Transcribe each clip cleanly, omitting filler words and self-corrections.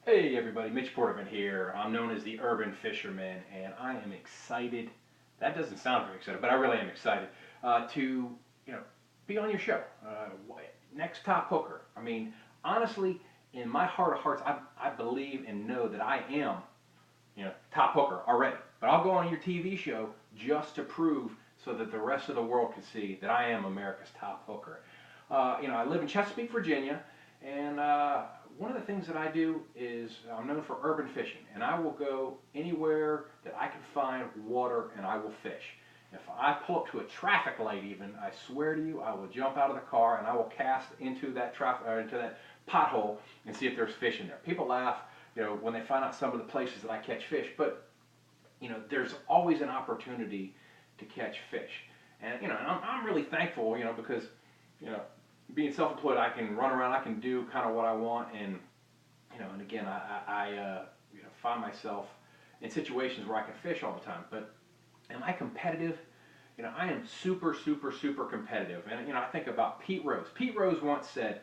Hey everybody, Mitch Porterman here. I'm known as the Urban Fisherman, and I am excited. That doesn't sound very excited, but I really am excited to you know be on your show. Next top hooker. I mean, honestly, in my heart of hearts, I believe and know that I am top hooker already. But I'll go on your TV show just to prove so that the rest of the world can see that I am America's top hooker. I live in Chesapeake, Virginia, and one of the things that I do is I'm known for urban fishing, and I will go anywhere that I can find water and I will fish. If I pull up to a traffic light, even I swear to you, I will jump out of the car and I will cast into that into that pothole and see if there's fish in there. People laugh, when they find out some of the places that I catch fish, but there's always an opportunity to catch fish, and I'm really thankful, because you know being self-employed, I can run around, I can do kind of what I want, and and again, I find myself in situations where I can fish all the time. But am I competitive? I am super, super, super competitive, and I think about Pete Rose. Pete Rose once said,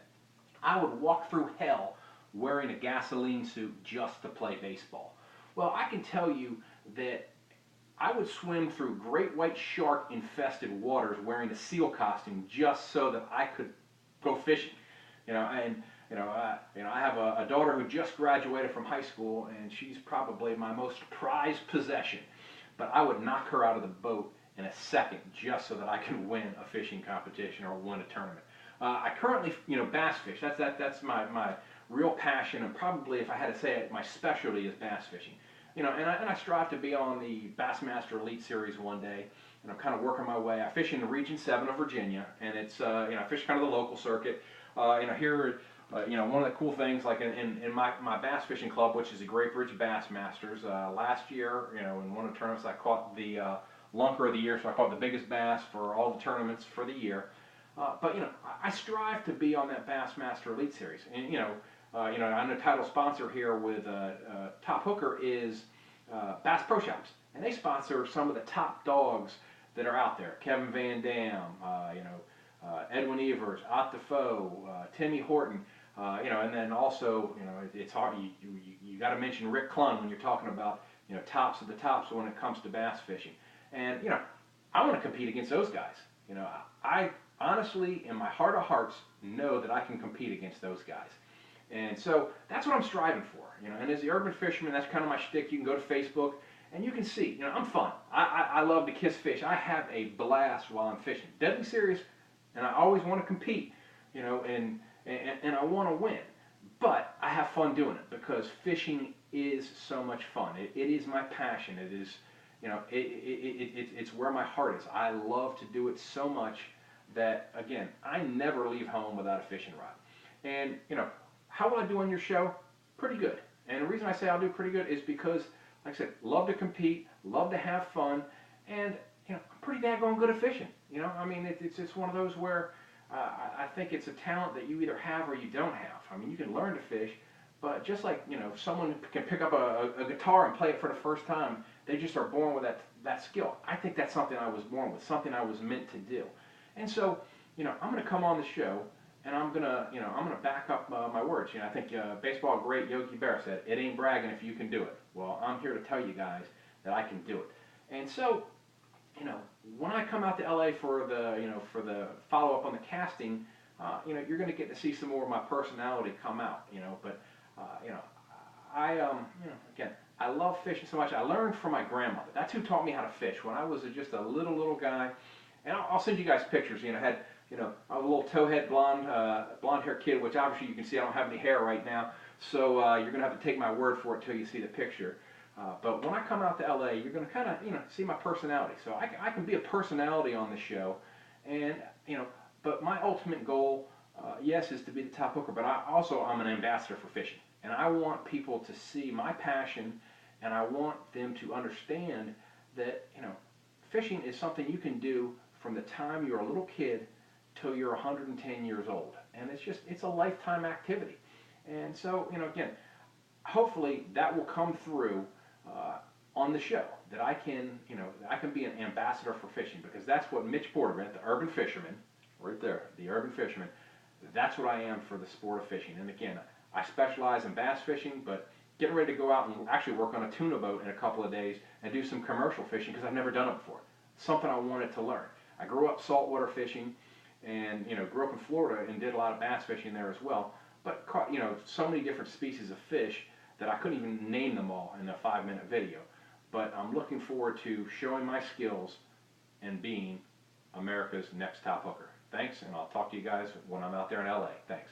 "I would walk through hell wearing a gasoline suit just to play baseball." Well, I can tell you that I would swim through great white shark infested waters wearing a SEAL costume just so that I could go fishing. And I have a daughter who just graduated from high school, and she's probably my most prized possession. But I would knock her out of the boat in a second just so that I can win a fishing competition or win a tournament. I currently, bass fish. That's my real passion, and probably, if I had to say it, my specialty is bass fishing. And I strive to be on the Bassmaster Elite Series one day, and I'm kind of working my way. I fish in the Region 7 of Virginia, and it's, I fish kind of the local circuit. Here, one of the cool things, like in my bass fishing club, which is the Great Bridge Bass Masters, last year, in one of the tournaments, I caught the lunker of the year, so I caught the biggest bass for all the tournaments for the year. But I strive to be on that Bassmaster Elite Series, and I'm the title sponsor here with Top Hooker is Bass Pro Shops, and they sponsor some of the top dogs that are out there. Kevin Van Dam, Edwin Evers, Ott Defoe, Timmy Horton, and then also, it's hard. You got to mention Rick Clunn when you're talking about tops of the tops when it comes to bass fishing, and I want to compete against those guys. I honestly, in my heart of hearts, know that I can compete against those guys. And so that's what I'm striving for, And as the urban fisherman, that's kind of my shtick. You can go to Facebook and you can see, I'm fun. I love to kiss fish. I have a blast while I'm fishing. Deadly serious, and I always want to compete, and I want to win. But I have fun doing it because fishing is so much fun. It is my passion. It is, it's where my heart is. I love to do it so much that, again, I never leave home without a fishing rod. And, how will I do on your show? Pretty good. And the reason I say I'll do pretty good is because, like I said, love to compete, love to have fun, and I'm pretty daggone good at fishing. I mean, it's one of those where I think it's a talent that you either have or you don't have. I mean, you can learn to fish, but just like someone can pick up a guitar and play it for the first time, they just are born with that skill. I think that's something I was born with, something I was meant to do. And so, I'm going to come on the show. And I'm gonna back up my words. I think baseball great Yogi Berra said, "It ain't bragging if you can do it." Well, I'm here to tell you guys that I can do it. And so, when I come out to LA for the follow up on the casting, you're gonna get to see some more of my personality come out. But again, I love fishing so much. I learned from my grandmother. That's who taught me how to fish when I was just a little guy. And I'll send you guys pictures. I was a little towhead blonde hair kid, which obviously you can see I don't have any hair right now. So you're going to have to take my word for it till you see the picture. But when I come out to LA, you're going to kind of, see my personality. So I can be a personality on the show. And, but my ultimate goal, yes, is to be the top hooker. But I'm an ambassador for fishing. And I want people to see my passion. And I want them to understand that, fishing is something you can do from the time you're a little kid till you're 110 years old, and it's a lifetime activity. And so again, hopefully that will come through on the show, that I can be an ambassador for fishing, because that's what Mitch Porterman, the urban fisherman, right there, the urban fisherman, that's what I am for the sport of fishing. And again, I specialize in bass fishing, but getting ready to go out and actually work on a tuna boat in a couple of days and do some commercial fishing because I've never done it before. Something I wanted to learn. I grew up saltwater fishing, and grew up in Florida and did a lot of bass fishing there as well. But caught so many different species of fish that I couldn't even name them all in a 5-minute video. But I'm looking forward to showing my skills and being America's next top hooker. Thanks, and I'll talk to you guys when I'm out there in LA. Thanks.